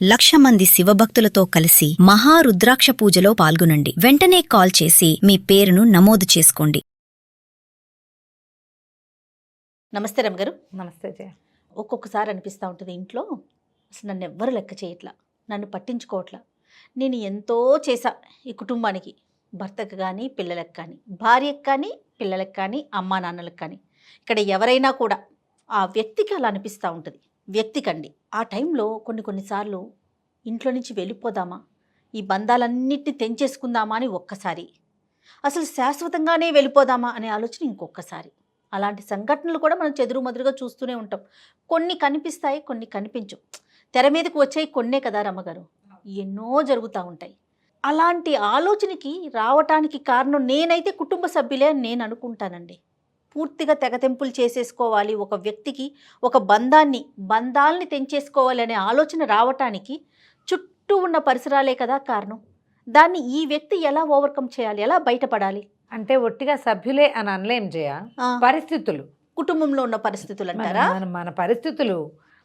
1,00,000 మంది శివభక్తులతో కలిసి మహారుద్రాక్ష పూజలో పాల్గొనండి. వెంటనే కాల్ చేసి మీ పేరును నమోదు చేసుకోండి. నమస్తే రమగారు. నమస్తే జయ. ఒక్కొక్కసారి అనిపిస్తూ ఉంటుంది, ఇంట్లో అసలు నన్ను ఎవ్వరు లెక్క చేయట్లా, నన్ను పట్టించుకోవట్లా. నేను ఎంతో చేశా ఈ కుటుంబానికి, భర్తకు కానీ పిల్లలకు కానీ, భార్యకు కానీ పిల్లలకు కానీ అమ్మా నాన్నలకు కానీ. ఇక్కడ ఎవరైనా కూడా ఆ వ్యక్తికి అలా అనిపిస్తూ ఉంటుంది. వ్యక్తికండి ఆ టైంలో కొన్నిసార్లు ఇంట్లో నుంచి వెళ్ళిపోదామా, ఈ బంధాలన్నిటిని తెంచేసుకుందామా అని ఒక్కసారి, అసలు శాశ్వతంగానే వెళ్ళిపోదామా అనే ఆలోచన ఇంకొకసారి. అలాంటి సంఘటనలు కూడా మనం చెదురుమదురుగా చూస్తూనే ఉంటాం. కొన్ని కనిపిస్తాయి, కొన్ని కనిపించవు. తెర మీదకి వచ్చాయి కొన్నే కదా రమ్మగారు, ఎన్నో జరుగుతూ ఉంటాయి. అలాంటి ఆలోచనకి రావటానికి కారణం నేనైతే కుటుంబ సభ్యులే అని నేను అనుకుంటానండి. పూర్తిగా తెగతెంపులు చేసేసుకోవాలి, ఒక వ్యక్తికి ఒక బంధాల్ని తెంచేసుకోవాలి అనే ఆలోచన రావటానికి చుట్టూ ఉన్న పరిసరాలే కదా కారణం. దాన్ని ఈ వ్యక్తి ఎలా ఓవర్కమ్ చేయాలి, ఎలా బయటపడాలి? అంటే ఒట్టిగా సభ్యులే అని అనలేం జయ. పరిస్థితులు, కుటుంబంలో ఉన్న పరిస్థితులు అంటారా? మన పరిస్థితులు,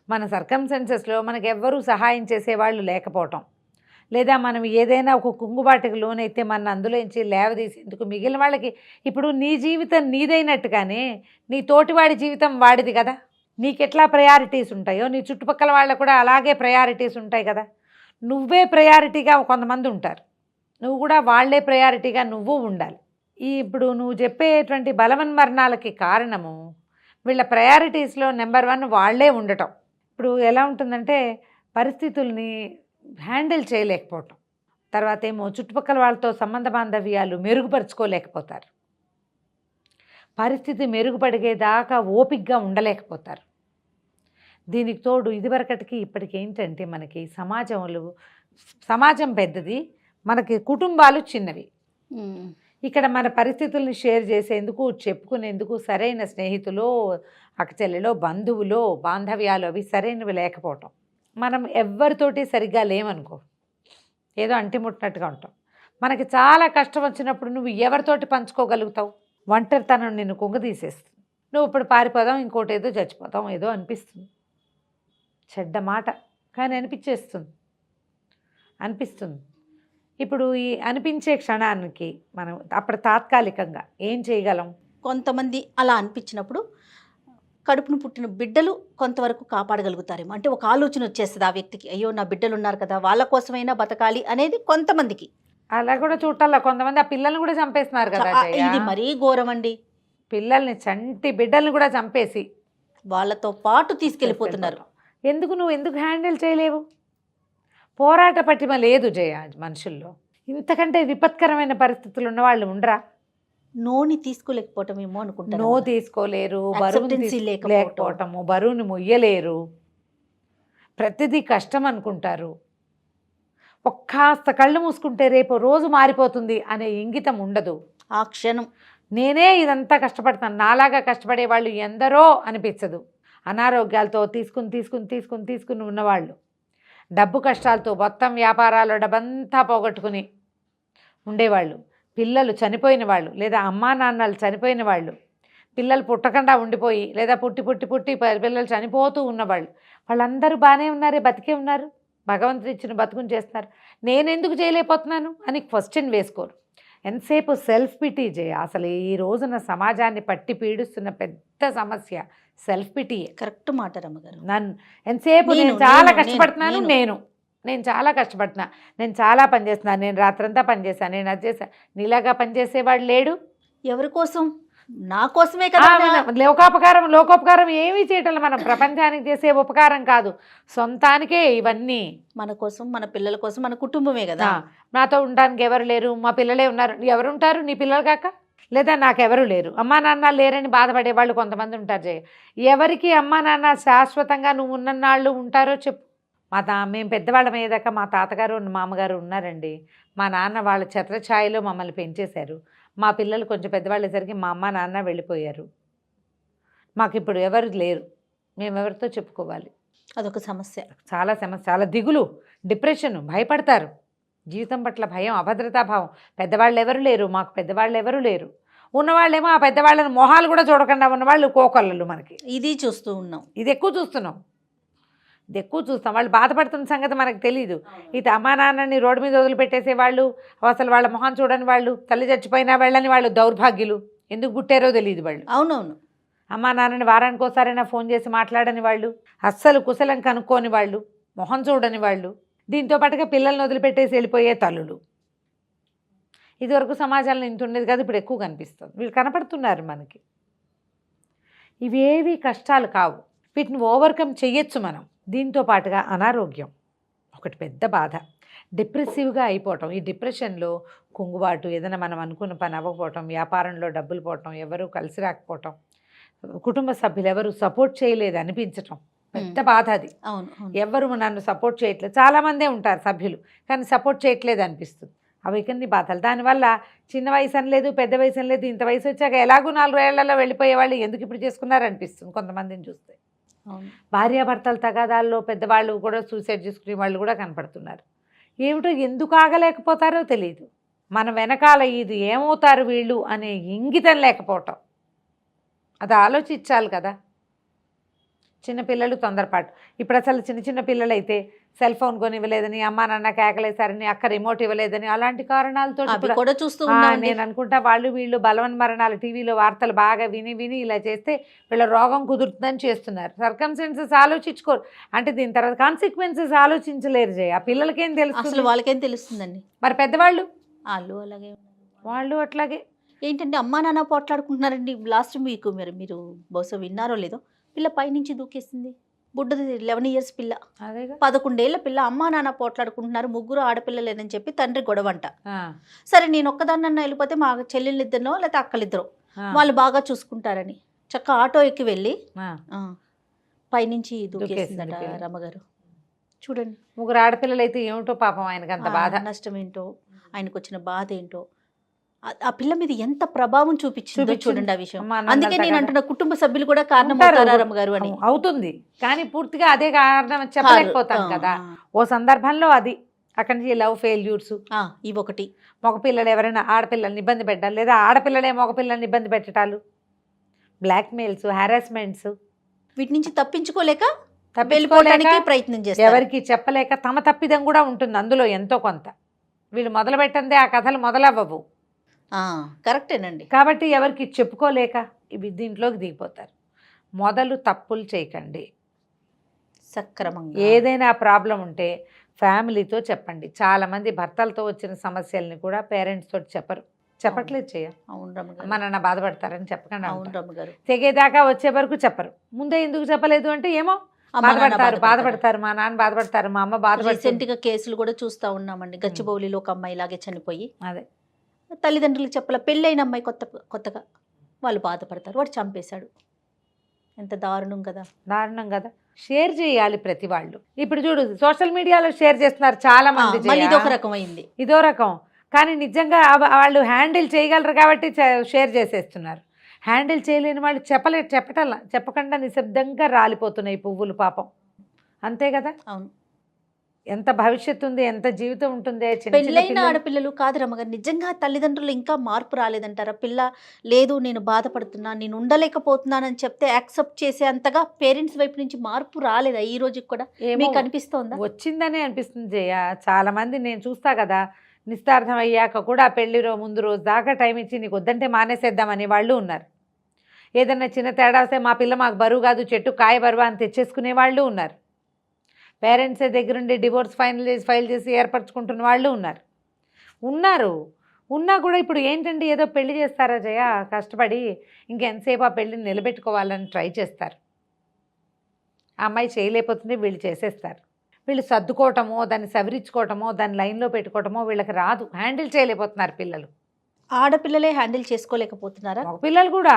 మన సర్కమ్స్టెన్సెస్లో మనకు ఎవ్వరూ సహాయం చేసేవాళ్ళు లేకపోవటం, లేదా మనం ఏదైనా ఒక కుంగుబాటుకు లోనైతే మన అందులోంచి లేవదీసేందుకు మిగిలిన వాళ్ళకి, ఇప్పుడు నీ జీవితం నీదైనట్టుగానే నీ తోటివాడి జీవితం వాడిది కదా. నీకెట్లా ప్రయారిటీస్ ఉంటాయో నీ చుట్టుపక్కల వాళ్ళకు కూడా అలాగే ప్రయారిటీస్ ఉంటాయి కదా. నువ్వే ప్రయారిటీగా కొంతమంది ఉంటారు, నువ్వు కూడా వాళ్ళే ప్రయారిటీగా నువ్వు ఉండాలి. ఇప్పుడు నువ్వు చెప్పేటువంటి బలవన్మరణాలకి కారణము వీళ్ళ ప్రయారిటీస్లో నెంబర్ 1 వాళ్ళే ఉండటం. ఇప్పుడు ఎలా ఉంటుందంటే పరిస్థితుల్ని హ్యాండిల్ చేయలేకపోవటం, తర్వాత ఏమో చుట్టుపక్కల వాళ్ళతో సంబంధ బాంధవ్యాలు మెరుగుపరుచుకోలేకపోతారు, పరిస్థితి మెరుగుపడిగేదాకా ఓపికగా ఉండలేకపోతారు. దీనికి తోడు ఇదివరకటికి ఇప్పటికి ఏంటంటే మనకి సమాజం పెద్దది, మనకి కుటుంబాలు చిన్నవి. ఇక్కడ మన పరిస్థితుల్ని షేర్ చేసేందుకు, చెప్పుకునేందుకు సరైన స్నేహితులు, అక్కచెల్లెలో, బంధువులో, బాంధవ్యాలు అవి సరైనవి లేకపోవటం. మనం ఎవరితోటి సరిగ్గా లేమనుకో, ఏదో అంటిముట్టినట్టుగా ఉంటాం. మనకి చాలా కష్టం వచ్చినప్పుడు నువ్వు ఎవరితోటి పంచుకోగలుగుతావు? ఒంటరితనం నిన్ను కుంగదీసేస్తుంది. నువ్వు ఇప్పుడు పారిపోదాం, ఇంకోటి ఏదో చచ్చిపోతాం ఏదో అనిపిస్తుంది. చెడ్డ మాట కానీ అనిపిస్తుంది. ఇప్పుడు ఈ అనిపించే క్షణానికి మనం అప్పుడు తాత్కాలికంగా ఏం చేయగలం? కొంతమంది అలా అనిపించినప్పుడు కడుపును పుట్టిన బిడ్డలు కొంతవరకు కాపాడగలుగుతారేమో. అంటే ఒక ఆలోచన వచ్చేస్తుంది ఆ వ్యక్తికి, అయ్యో నా బిడ్డలు ఉన్నారు కదా, వాళ్ళ కోసమైనా బతకాలి అనేది కొంతమందికి. అలా కూడా చూడాల. కొంతమంది ఆ పిల్లల్ని కూడా చంపేస్తున్నారు కదా. ఇది మరీ ఘోరం అండి. పిల్లల్ని చంటి బిడ్డల్ని కూడా చంపేసి వాళ్ళతో పాటు తీసుకెళ్ళిపోతున్నారు. నువ్వు ఎందుకు హ్యాండిల్ చేయలేవు? పోరాట పటిమ లేదు జయ మనుషుల్లో. ఇంతకంటే విపత్కరమైన పరిస్థితులు ఉన్న వాళ్ళు ఉండరా? నోని తీసుకోలేకపోవటం ఏమో అనుకుంటారు. నో తీసుకోలేరు, బరువుని లేకపోవటము, బరువుని మొయ్యలేరు, ప్రతిదీ కష్టం అనుకుంటారు. ఒక్కాస్త కళ్ళు మూసుకుంటే రేపు రోజు మారిపోతుంది అనే ఇంగితం ఉండదు. ఆ క్షణం నేనే ఇదంతా కష్టపడతాను, నాలాగా కష్టపడే వాళ్ళు ఎందరో అనిపించదు. అనారోగ్యాలతో తీసుకుని ఉన్నవాళ్ళు, డబ్బు కష్టాలతో మొత్తం వ్యాపారాలు డబ్బంతా పోగొట్టుకుని ఉండేవాళ్ళు, పిల్లలు చనిపోయిన వాళ్ళు, లేదా అమ్మా నాన్నలు చనిపోయిన వాళ్ళు, పిల్లలు పుట్టకుండా ఉండిపోయి, లేదా పుట్టి పిల్లలు చనిపోతూ ఉన్నవాళ్ళు, వాళ్ళందరూ బాగానే ఉన్నారే, బతికే ఉన్నారు, భగవంతుడు ఇచ్చిన బతుకుని చేస్తున్నారు. నేనెందుకు చేయలేకపోతున్నాను అని క్వశ్చన్ వేసుకోరు. ఎంతసేపు సెల్ఫ్ పిటీ చేయ. అసలు ఈ రోజున సమాజాన్ని పట్టి పీడిస్తున్న పెద్ద సమస్య సెల్ఫ్ పిటీయే. కరెక్ట్ మాట రమ్మగారు. నన్ను ఎంతసేపు నేను చాలా కష్టపడుతున్నాను, నేను చాలా కష్టపడుతున్నా, నేను చాలా పనిచేస్తున్నాను, నేను రాత్రంతా పనిచేశాను, నేను అది చేశాను. నీలాగా పనిచేసేవాడు లేడు. ఎవరి కోసం? నా కోసమే కదా. లోకోపకారం ఏమీ చేయటం. మనం ప్రపంచానికి చేసే ఉపకారం కాదు, సొంతానికే ఇవన్నీ. మన కోసం, మన పిల్లల కోసం, మన కుటుంబమే కదా. నాతో ఉండడానికి ఎవరు లేరు, మా పిల్లలే ఉన్నారు. ఎవరుంటారు నీ పిల్లలు కాక? లేదా నాకెవరు లేరు, అమ్మా నాన్న లేరని బాధపడే వాళ్ళు కొంతమంది ఉంటారు జయ. ఎవరికి అమ్మా నాన్న శాశ్వతంగా నువ్వు ఉన్నన్నాళ్ళు ఉంటారో చెప్పు. మేము పెద్దవాళ్ళం అయ్యేదాకా మా తాతగారు మామగారు ఉన్నారండి. మా నాన్న వాళ్ళ ఛత్రఛాయలో మమ్మల్ని పెంచేశారు. మా పిల్లలు కొంచెం పెద్దవాళ్ళేసరికి మా అమ్మ నాన్న వెళ్ళిపోయారు. మాకు ఇప్పుడు ఎవరు లేరు, మేము ఎవరితో చెప్పుకోవాలి? అదొక సమస్య, చాలా సమస్య, చాలా దిగులు, డిప్రెషన్, భయపడతారు. జీవితం పట్ల భయం, అభద్రతాభావం. పెద్దవాళ్ళు ఎవరు లేరు, మాకు పెద్దవాళ్ళు ఎవరు లేరు. ఉన్నవాళ్ళేమో ఆ పెద్దవాళ్ళని మొహాలు కూడా చూడకుండా ఉన్నవాళ్ళు కోకొల్లలు. మనకి ఇది చూస్తూ ఉన్నాం, ఇది ఎక్కువ చూస్తున్నాం. ఇది ఎక్కువ చూస్తాం. వాళ్ళు బాధపడుతున్న సంగతి మనకు తెలియదు. ఇది అమ్మా నాన్నని రోడ్డు మీద వదిలిపెట్టేసే వాళ్ళు, అసలు వాళ్ళ మొహం చూడని వాళ్ళు, తల్లి చచ్చిపోయినా వెళ్ళని వాళ్ళు దౌర్భాగ్యులు, ఎందుకు పుట్టారో తెలియదు వాళ్ళు. అవునవును. అమ్మా నాన్నని వారానికి ఒకసారైనా ఫోన్ చేసి మాట్లాడని వాళ్ళు, అస్సలు కుశలం కనుక్కోని వాళ్ళు, మొహం చూడని వాళ్ళు, దీంతో పాటుగా పిల్లల్ని వదిలిపెట్టేసి వెళ్ళిపోయే తల్లులు. ఇదివరకు సమాజంలో ఇంత ఉండేది కాదు, ఇప్పుడు ఎక్కువ కనిపిస్తుంది. వీళ్ళు కనపడుతున్నారు మనకి. ఇవేవి కష్టాలు కావు, వీటిని ఓవర్కమ్ చెయ్యొచ్చు మనం. దీంతో పాటుగా అనారోగ్యం ఒకటి పెద్ద బాధ, డిప్రెసివ్గా అయిపోవటం. ఈ డిప్రెషన్లో కుంగుబాటు, ఏదైనా మనం అనుకున్న పని అవ్వకపోవటం, వ్యాపారంలో డబ్బులు పోవటం, ఎవరూ కలిసి రాకపోవటం, కుటుంబ సభ్యులు ఎవరు సపోర్ట్ చేయలేదు అనిపించటం, పెద్ద బాధ అది. అవును. ఎవరు నన్ను సపోర్ట్ చేయట్లేదు, చాలామందే ఉంటారు సభ్యులు కానీ సపోర్ట్ చేయట్లేదు అనిపిస్తుంది. అవి కొన్ని బాధలు. దానివల్ల చిన్న వయసు అని లేదు, పెద్ద వయసు అని లేదు, ఇంత వయసు వచ్చాక ఎలాగూ 4 ఏళ్లలో వెళ్ళిపోయే వాళ్ళు ఎందుకు ఇప్పుడు చేసుకున్నారు అనిపిస్తుంది కొంతమందిని చూస్తే. భార్యాభర్తల తగాదాల్లో పెద్దవాళ్ళు కూడా సూసైడ్ చేసుకునే వాళ్ళు కూడా కనపడుతున్నారు. ఏమిటో ఎందుకు ఆగలేకపోతారో తెలియదు. మన వెనకాల ఇది ఏమవుతారు వీళ్ళు అనే ఇంగితం లేకపోవటం, అది ఆలోచించాలి కదా. చిన్నపిల్లలు తొందరపాటు. ఇప్పుడు అసలు చిన్న పిల్లలు అయితే సెల్ ఫోన్ కొని ఇవ్వలేదని, అమ్మా నాన్న కేకలేసారని, అక్క రిమోట్ ఇవ్వలేదని, అలాంటి కారణాలతో కూడా చూస్తూ నేను అనుకుంటా వీళ్ళు బలవన్ మరణాలు టీవీలో వార్తలు బాగా విని ఇలా చేస్తే వీళ్ళ రోగం కుదురుతుందని చేస్తున్నారు. సర్కమ్స్టెన్సెస్ ఆలోచించుకోరు. అంటే దీని తర్వాత కాన్సిక్వెన్సెస్ ఆలోచించలేరు జయ. ఆ పిల్లలకేం తెలుసు, అసలు వాళ్ళకేం తెలుస్తుందండి. మరి పెద్దవాళ్ళు వాళ్ళు అట్లాగే ఏంటంటే అమ్మా నాన్న పోట్లాడుకుంటున్నారండి. లాస్ట్ వీక్ మీరు బహుశా విన్నారో లేదో, పిల్ల పైనుంచి దూకేసింది. బుడ్డది 11 years పిల్ల, 11 ఏళ్ల పిల్ల. అమ్మా నాన్న పోట్లాడుకుంటున్నారు, 3 ఆడపిల్లలేనని చెప్పి తండ్రి గొడవంట. సరే నేను ఒక్కదాన్నన్నా వెళ్ళిపోతే మా చెల్లెళ్ళు ఇద్దరినో లేకపోతే అక్కలిద్దరో వాళ్ళు బాగా చూసుకుంటారని చక్క ఆటో ఎక్కి వెళ్ళి పైనుంచి దూకేసిందట రమ్మగారు. చూడండి, 3 ఆడపిల్లలు అయితే ఏమిటో పాపం ఆయనకు అంత బాధ, నష్టం ఏంటో, ఆయనకు వచ్చిన బాధ ఏంటో, ఆ పిల్ల మీద ఎంత ప్రభావం చూపించిందో చూడండి ఆ విషయం. అందుకే నేను అంటున్నా కుటుంబ సభ్యులు కూడా కారణం అవుతారు అని. అవుతుంది కానీ పూర్తిగా అదే కారణం చెప్పలేకపోతాం కదా. ఓ సందర్భంలో అది అక్కడి నుంచి లవ్ ఫెయిల్యూర్స్ ఇవొకటి, మగపిల్లలు ఎవరైనా ఆడపిల్లల్ని ఇబ్బంది పెట్టాలి, లేదా ఆడపిల్లలే మగపిల్లల్ని ఇబ్బంది పెట్టడాలు, బ్లాక్మెయిల్స్, హారాస్మెంట్స్, వీటి నుంచి తప్పించుకోలేక ప్రయత్నం చేస్తారు. ఎవరికి చెప్పలేక తమ తప్పిదం కూడా ఉంటుంది అందులో ఎంతో కొంత. వీళ్ళు మొదలు పెట్టందే ఆ కథలు మొదలవ్వవు. కరెక్టేనండి. కాబట్టి ఎవరికి చెప్పుకోలేక ఇవి దీంట్లోకి దిగిపోతారు. మొదలు తప్పులు చేయకండి, సక్రమంగా ఏదైనా ప్రాబ్లం ఉంటే ఫ్యామిలీతో చెప్పండి. చాలామంది భర్తలతో వచ్చిన సమస్యల్ని కూడా పేరెంట్స్ తోటి చెప్పట్లేదు చేయ. అమ్మ నాన్న బాధపడతారని చెప్పకండి. తెగేదాకా వచ్చే వరకు చెప్పరు. ముందే ఎందుకు చెప్పలేదు అంటే ఏమో బాధపడతారు, మా నాన్న బాధపడతారు, మా అమ్మ బాధపడతారు. రీసెంట్గా కేసులు కూడా చూస్తూ ఉన్నామండి. గచ్చిబౌలిలో ఒక అమ్మాయి ఇలాగే చనిపోయి తల్లిదండ్రులకు చెప్పాల, పెళ్ళైన అమ్మాయి కొత్తగా వాళ్ళు బాధపడతారు, వాడు చంపేశాడు. ఎంత దారుణం కదా, దారుణం కదా. షేర్ చేయాలి ప్రతి వాళ్ళు. ఇప్పుడు చూడు సోషల్ మీడియాలో షేర్ చేస్తున్నారు చాలా మంది, ఇదొక రకం అయింది, ఇదో రకం. కానీ నిజంగా వాళ్ళు హ్యాండిల్ చేయగలరు కాబట్టి షేర్ చేసేస్తున్నారు. హ్యాండిల్ చేయలేని వాళ్ళు చెప్పకుండా నిశ్శబ్దంగా రాలిపోతున్నాయి పువ్వులు పాపం. అంతే కదా. అవును. ఎంత భవిష్యత్తు ఉంది, ఎంత జీవితం ఉంటుంది. పెళ్ళైన ఆడపిల్లలు కాదు రమ్మగారు, నిజంగా తల్లిదండ్రులు ఇంకా మార్పు రాలేదంటారా? పిల్ల లేదు నేను బాధపడుతున్నా, నేను ఉండలేకపోతున్నానని చెప్తే యాక్సెప్ట్ చేసే అంతగా పేరెంట్స్ వైపు నుంచి మార్పు రాలేదా ఈ రోజుకి కూడా? మీకు అనిపిస్తోందా? వచ్చిందనే అనిపిస్తుంది జయ. చాలా మంది నేను చూస్తా కదా, నిస్తార్థం అయ్యాక కూడా పెళ్లి ముందు రోజు దాకా టైం ఇచ్చి నీకు వద్దంటే మానేసేద్దామని వాళ్ళు ఉన్నారు. ఏదన్నా చిన్న తేడా వస్తే మా పిల్ల మాకు బరువు కాదు, చెట్టు కాయ బరువు అని తెచ్చేసుకునే వాళ్ళు ఉన్నారు. పేరెంట్స్ దగ్గరుండి డివోర్స్ ఫైల్ చేసి ఏర్పరచుకుంటున్న వాళ్ళు ఉన్నారు. ఉన్నా కూడా ఇప్పుడు ఏంటంటే ఏదో పెళ్లి చేస్తారా జయ, కష్టపడి ఇంకెంతసేపు ఆ పెళ్ళిని నిలబెట్టుకోవాలని ట్రై చేస్తారు. ఆ అమ్మాయి చేయలేకపోతుంది, వీళ్ళు చేసేస్తారు. వీళ్ళు సర్దుకోవటమో, దాన్ని సవరించుకోవటమో, దాన్ని లైన్లో పెట్టుకోవటమో వీళ్ళకి రాదు. హ్యాండిల్ చేయలేకపోతున్నారు పిల్లలు. ఆడపిల్లలే హ్యాండిల్ చేసుకోలేకపోతున్నారా? పిల్లలు కూడా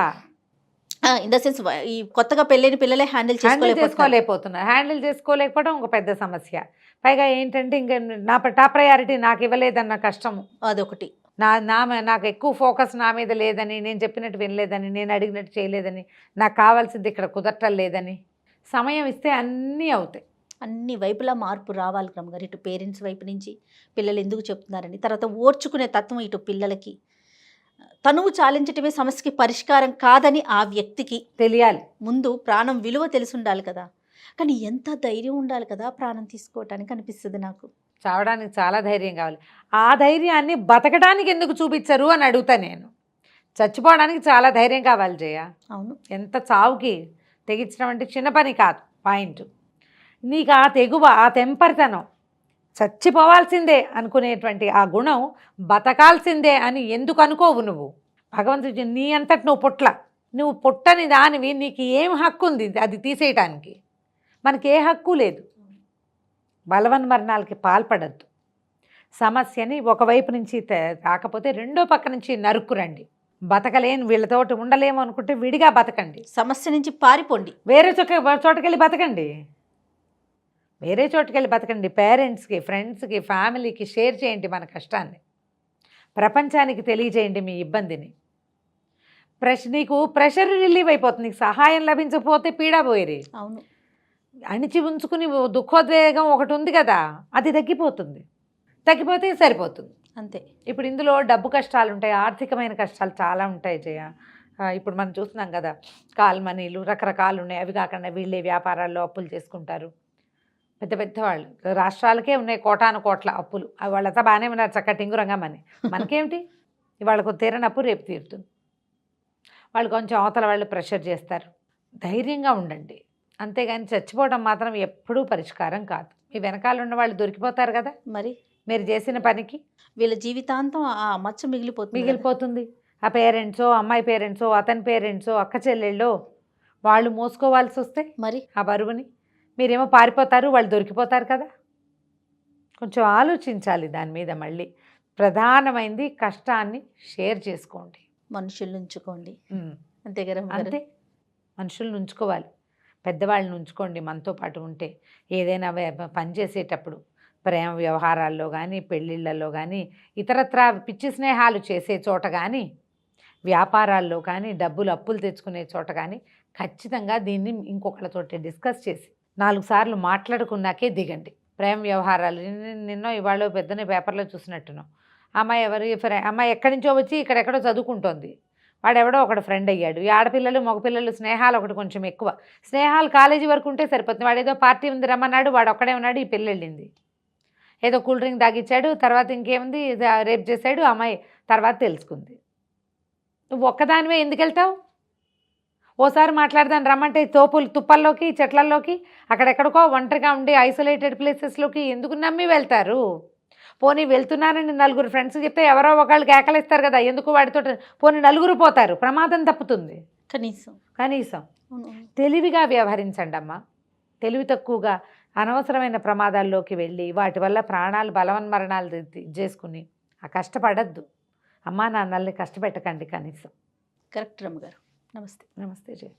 ఇన్ ద సెన్స్ ఈ కొత్తగా పెళ్ళైన పిల్లలే హ్యాండిల్ చేసుకోలేకపోతున్నారు. హ్యాండిల్ చేసుకోలేకపోవడం ఒక పెద్ద సమస్య. పైగా ఏంటంటే ఇంకా నా టాప్ ప్రయారిటీ నాకు ఇవ్వలేదన్న కష్టము అదొకటి. నాకు ఎక్కువ ఫోకస్ నా మీద లేదని, నేను చెప్పినట్టు వినలేదని, నేను అడిగినట్టు చేయలేదని, నాకు కావాల్సింది ఇక్కడ కుదరటం లేదని. సమయం ఇస్తే అన్నీ అవుతాయి. అన్ని వైపులా మార్పు రావాలి రమ్మగారు. ఇటు పేరెంట్స్ వైపు నుంచి పిల్లలు ఎందుకు చెప్తున్నారని, తర్వాత ఓర్చుకునే తత్వం ఇటు పిల్లలకి. తనువు చాలించటమే సమస్యకి పరిష్కారం కాదని ఆ వ్యక్తికి తెలియాలి. ముందు ప్రాణం విలువ తెలిసి ఉండాలి కదా. కానీ ఎంత ధైర్యం ఉండాలి కదా ప్రాణం తీసుకోవటానికి అనిపిస్తుంది నాకు. చావడానికి చాలా ధైర్యం కావాలి. ఆ ధైర్యాన్ని బతకడానికి ఎందుకు చూపించరు అని అడుగుతా నేను. చచ్చిపోవడానికి చాలా ధైర్యం కావాలి జయ. అవును. ఎంత చావుకి తెగించడం అంటే చిన్న పని కాదు. పాయింట్, నీకు ఆ తెగువ, ఆ తెంపరితనం, చచ్చిపోవాల్సిందే అనుకునేటువంటి ఆ గుణం, బతకాల్సిందే అని ఎందుకు అనుకోవు నువ్వు? భగవంతుడు నీ అంతటి నువ్వు పుట్టని దానివి, నీకు ఏం హక్కు ఉంది అది తీసేయటానికి? మనకి ఏ హక్కు లేదు. బలవన్మరణాలకి పాల్పడద్దు. సమస్యని ఒకవైపు నుంచి రాకపోతే రెండో పక్క నుంచి నరుక్కురండి. బతకలేని, వీళ్ళతోటి ఉండలేము అనుకుంటే విడిగా బతకండి. సమస్య నుంచి పారిపోండి, వేరే చోటకెళ్ళి బతకండి. వేరే చోటుకెళ్ళి బతకండి. పేరెంట్స్కి, ఫ్రెండ్స్కి, ఫ్యామిలీకి షేర్ చేయండి మన కష్టాన్ని. ప్రపంచానికి తెలియజేయండి మీ ఇబ్బందిని. నీకు ప్రెషర్ రిలీవ్ అయిపోతుంది. నీకు సహాయం లభించకపోతే పీడా పోయేది. అవును. అణిచి ఉంచుకుని దుఃఖోద్వేగం ఒకటి ఉంది కదా, అది తగ్గిపోతే సరిపోతుంది అంతే. ఇప్పుడు ఇందులో డబ్బు కష్టాలు ఉంటాయి, ఆర్థికమైన కష్టాలు చాలా ఉంటాయి జయ. ఇప్పుడు మనం చూస్తున్నాం కదా, కాల్ మనీలు రకరకాలు ఉన్నాయి. అవి కాకుండా వీళ్ళే వ్యాపారాల్లో అప్పులు చేసుకుంటారు. పెద్ద పెద్ద వాళ్ళు, రాష్ట్రాలకే ఉన్నాయి కోటాను కోట్ల అప్పులు. అవి వాళ్ళంతా బాగానే ఉన్నారు, చక్కగా టింగురంగా మనకేమిటి? వాళ్ళకు తీరని అప్పు రేపు తీరుతుంది. వాళ్ళు కొంచెం అవతల వాళ్ళు ప్రెషర్ చేస్తారు. ధైర్యంగా ఉండండి, అంతేగాని చచ్చిపోవడం మాత్రం ఎప్పుడూ పరిష్కారం కాదు. మీ వెనకాల ఉన్న వాళ్ళు దొరికిపోతారు కదా, మరి మీరు చేసిన పనికి వీళ్ళ జీవితాంతం ఆ మచ్చ మిగిలిపోతుంది. ఆ పేరెంట్సో, అమ్మాయి పేరెంట్సో, అతని పేరెంట్సో, అక్క చెల్లెళ్ళో వాళ్ళు మోసుకోవాల్సి వస్తే మరి ఆ బరువుని మీరేమో పారిపోతారు, వాళ్ళు దొరికిపోతారు కదా. కొంచెం ఆలోచించాలి దాని మీద. మళ్ళీ ప్రధానమైంది కష్టాన్ని షేర్ చేసుకోండి, మనుషుల్ని ఉంచుకోండి. అంతే కదా, అంతే. మనుషుల్ని ఉంచుకోవాలి, పెద్దవాళ్ళని ఉంచుకోండి మనతో పాటు ఉంటే. ఏదైనా పని చేసేటప్పుడు ప్రేమ వ్యవహారాల్లో కానీ, పెళ్ళిళ్ళల్లో కానీ, ఇతరత్రా పిచ్చి స్నేహాలు చేసే చోట కానీ, వ్యాపారాల్లో కానీ, డబ్బులు అప్పులు తెచ్చుకునే చోట కానీ ఖచ్చితంగా దీన్ని ఇంకొకళ్ళతోటి డిస్కస్ చేసి 4 సార్లు మాట్లాడుకున్నాకే దిగండి. ప్రేమ వ్యవహారాలు నిన్నో ఇవాళ పెద్దనే పేపర్లో చూసినట్టున్నాం. అమ్మాయి ఎక్కడి నుంచో వచ్చి ఇక్కడెక్కడో చదువుకుంటోంది. వాడెవడో ఒకడు ఫ్రెండ్ అయ్యాడు. ఈ ఆడపిల్లలు మగపిల్లలు స్నేహాలు ఒకటి కొంచెం ఎక్కువ. స్నేహాలు కాలేజీ వరకు ఉంటే సరిపోతుంది. వాడు ఏదో పార్టీ ఉంది రమ్మన్నాడు, వాడు ఒక్కడే ఉన్నాడు, ఈ పిల్ల వెళ్ళింది. ఏదో కూల్ డ్రింక్ తాగిచ్చాడు, తర్వాత ఇంకేముంది రేప్ చేశాడు. అమ్మాయి తర్వాత తెలుసుకుంది. నువ్వు ఒక్కదానివే ఎందుకు వెళ్తావు? ఓసారి మాట్లాడదాన్ని రమ్మంటే తుప్పల్లోకి, చెట్లల్లోకి, అక్కడెక్కడికో ఒంటరిగా ఉండి ఐసోలేటెడ్ ప్లేసెస్లోకి ఎందుకు నమ్మి వెళ్తారు? పోనీ వెళ్తున్నానని 4 ఫ్రెండ్స్ చెప్తే ఎవరో ఒకళ్ళు కేకలిస్తారు కదా, ఎందుకు వాడితో? పోనీ 4 పోతారు, ప్రమాదం తప్పుతుంది. కనీసం తెలివిగా వ్యవహరించండి అమ్మా. తెలివి తక్కువగా అనవసరమైన ప్రమాదాల్లోకి వెళ్ళి వాటి వల్ల ప్రాణాలు బలవన్మరణాలు చేసుకుని కష్టపడద్దు. అమ్మా నాన్నల్ని కష్టపెట్టకండి కనీసం. కరెక్ట్ రమ్మగారు. నమస్తే. నమస్తే జయ.